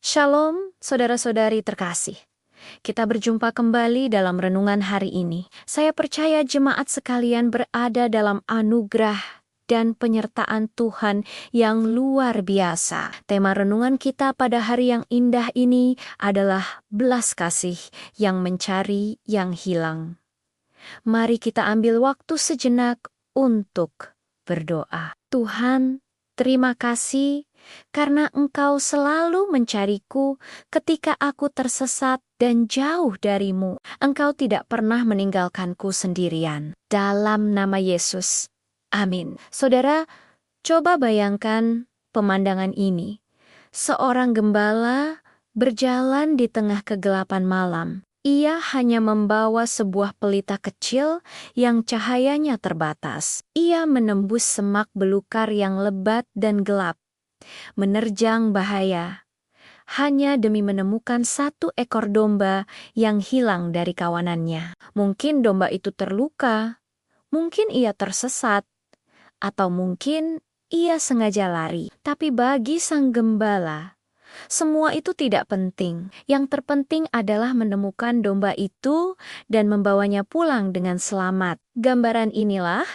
Shalom, saudara-saudari terkasih. Kita berjumpa kembali dalam renungan hari ini. Saya percaya jemaat sekalian berada dalam anugerah dan penyertaan Tuhan yang luar biasa. Tema renungan kita pada hari yang indah ini adalah belas kasih yang mencari yang hilang. Mari kita ambil waktu sejenak untuk berdoa. Tuhan, terima kasih karena Engkau selalu mencariku ketika aku tersesat dan jauh darimu. Engkau tidak pernah meninggalkanku sendirian. Dalam nama Yesus. Amin. Saudara, coba bayangkan pemandangan ini. Seorang gembala berjalan di tengah kegelapan malam. Ia hanya membawa sebuah pelita kecil yang cahayanya terbatas. Ia menembus semak belukar yang lebat dan gelap, menerjang bahaya, hanya demi menemukan satu ekor domba yang hilang dari kawanannya. Mungkin domba itu terluka, mungkin ia tersesat, atau mungkin ia sengaja lari. Tapi bagi sang gembala, semua itu tidak penting. Yang terpenting adalah menemukan domba itu dan membawanya pulang dengan selamat. Gambaran inilah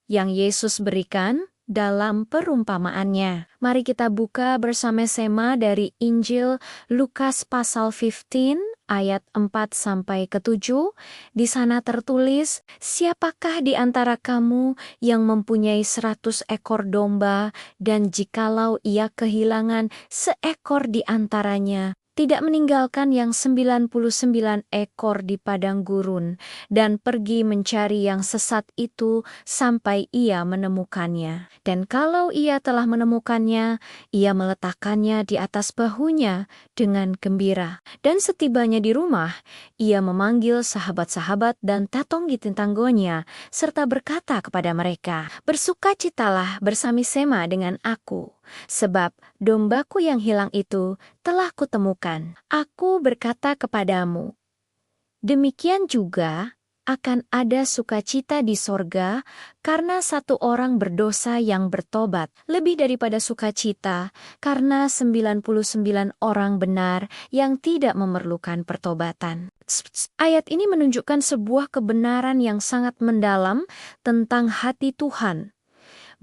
yang Yesus berikan dalam perumpamaannya. Mari kita buka bersama-sama dari Injil Lukas pasal 15 ayat 4-7. Di sana tertulis, "Siapakah di antara kamu yang mempunyai 100 ekor domba, dan jikalau ia kehilangan seekor di antaranya, tidak meninggalkan yang 99 ekor di padang gurun, dan pergi mencari yang sesat itu sampai ia menemukannya. Dan kalau ia telah menemukannya, ia meletakkannya di atas bahunya dengan gembira. Dan setibanya di rumah, ia memanggil sahabat-sahabat dan tatonggi-tetanggonya, serta berkata kepada mereka, 'Bersukacitalah bersama-sama dengan aku, sebab dombaku yang hilang itu telah kutemukan.' Aku berkata kepadamu, demikian juga akan ada sukacita di sorga karena satu orang berdosa yang bertobat, lebih daripada sukacita karena 99 orang benar yang tidak memerlukan pertobatan." Ayat ini menunjukkan sebuah kebenaran yang sangat mendalam tentang hati Tuhan.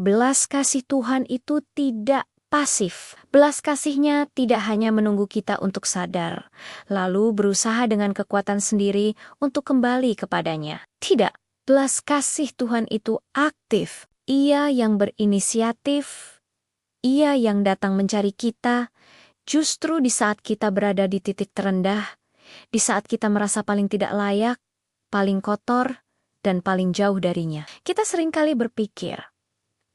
Belas kasih Tuhan itu tidak pasif. Belas kasihnya tidak hanya menunggu kita untuk sadar, lalu berusaha dengan kekuatan sendiri untuk kembali kepadanya. Tidak, belas kasih Tuhan itu aktif. Ia yang berinisiatif, Ia yang datang mencari kita, justru di saat kita berada di titik terendah, di saat kita merasa paling tidak layak, paling kotor, dan paling jauh darinya. Kita seringkali berpikir,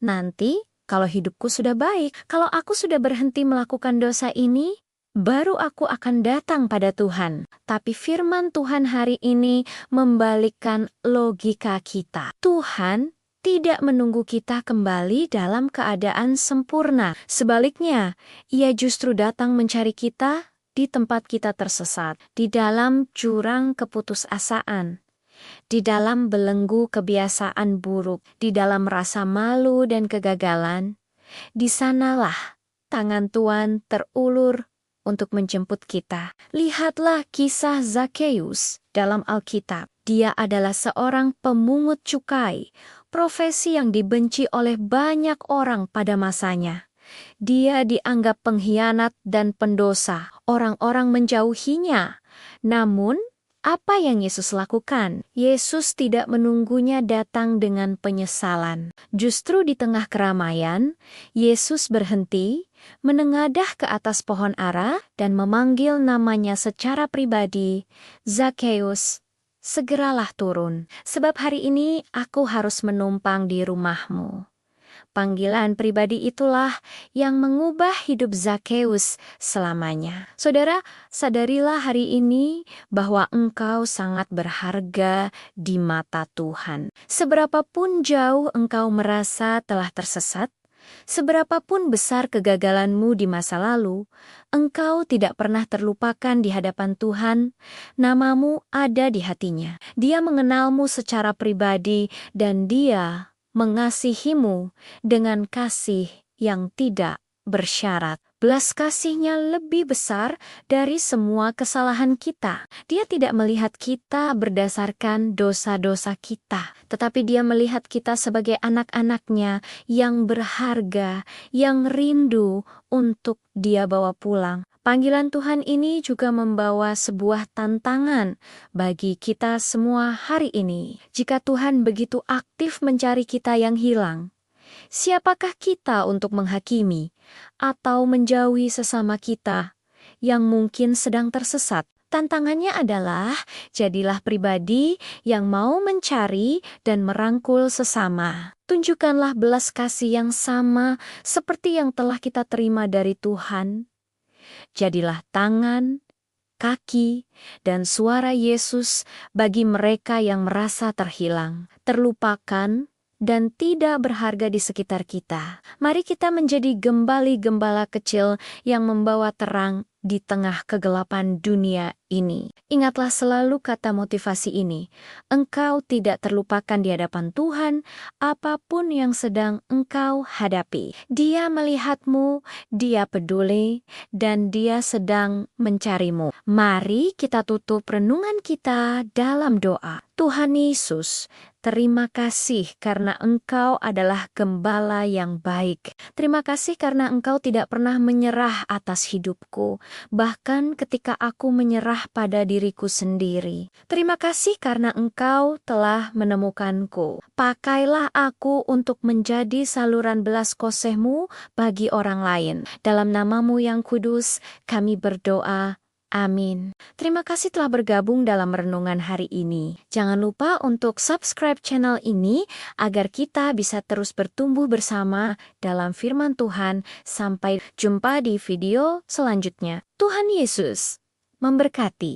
nanti kalau hidupku sudah baik, kalau aku sudah berhenti melakukan dosa ini, baru aku akan datang pada Tuhan. Tapi firman Tuhan hari ini membalikkan logika kita. Tuhan tidak menunggu kita kembali dalam keadaan sempurna. Sebaliknya, Ia justru datang mencari kita di tempat kita tersesat, di dalam jurang keputusasaan, di dalam belenggu kebiasaan buruk, di dalam rasa malu dan kegagalan. Di sanalah tangan Tuhan terulur untuk menjemput kita. Lihatlah kisah Zakheus dalam Alkitab. Dia adalah seorang pemungut cukai, profesi yang dibenci oleh banyak orang pada masanya. Dia dianggap pengkhianat dan pendosa. Orang-orang menjauhinya. Namun, apa yang Yesus lakukan? Yesus tidak menunggunya datang dengan penyesalan. Justru di tengah keramaian, Yesus berhenti, menengadah ke atas pohon ara, dan memanggil namanya secara pribadi, "Zakheus, segeralah turun, sebab hari ini aku harus menumpang di rumahmu." Panggilan pribadi itulah yang mengubah hidup Zakheus selamanya. Saudara, sadarilah hari ini bahwa engkau sangat berharga di mata Tuhan. Seberapapun jauh engkau merasa telah tersesat, seberapapun besar kegagalanmu di masa lalu, engkau tidak pernah terlupakan di hadapan Tuhan. Namamu ada di hatinya. Dia mengenalmu secara pribadi dan Dia mengasihimu dengan kasih yang tidak bersyarat. Belas kasih-Nya lebih besar dari semua kesalahan kita. Dia tidak melihat kita berdasarkan dosa-dosa kita, tetapi Dia melihat kita sebagai anak-anak-Nya yang berharga, yang rindu untuk Dia bawa pulang. Panggilan Tuhan ini juga membawa sebuah tantangan bagi kita semua hari ini. Jika Tuhan begitu aktif mencari kita yang hilang, siapakah kita untuk menghakimi atau menjauhi sesama kita yang mungkin sedang tersesat? Tantangannya adalah, jadilah pribadi yang mau mencari dan merangkul sesama. Tunjukkanlah belas kasih yang sama seperti yang telah kita terima dari Tuhan. Jadilah tangan, kaki, dan suara Yesus bagi mereka yang merasa terhilang, terlupakan, dan tidak berharga di sekitar kita. Mari kita menjadi gembala-gembala kecil yang membawa terang di tengah kegelapan dunia ini. Ingatlah selalu kata motivasi ini. Engkau tidak terlupakan di hadapan Tuhan, apapun yang sedang engkau hadapi. Dia melihatmu, Dia peduli, dan Dia sedang mencarimu. Mari kita tutup renungan kita dalam doa. Tuhan Yesus, terima kasih karena Engkau adalah gembala yang baik. Terima kasih karena Engkau tidak pernah menyerah atas hidupku, bahkan ketika aku menyerah pada diriku sendiri. Terima kasih karena Engkau telah menemukanku. Pakailah aku untuk menjadi saluran belas kasih-Mu bagi orang lain. Dalam nama-Mu yang kudus, kami berdoa. Amin. Terima kasih telah bergabung dalam renungan hari ini. Jangan lupa untuk subscribe channel ini agar kita bisa terus bertumbuh bersama dalam firman Tuhan. Sampai jumpa di video selanjutnya. Tuhan Yesus memberkati.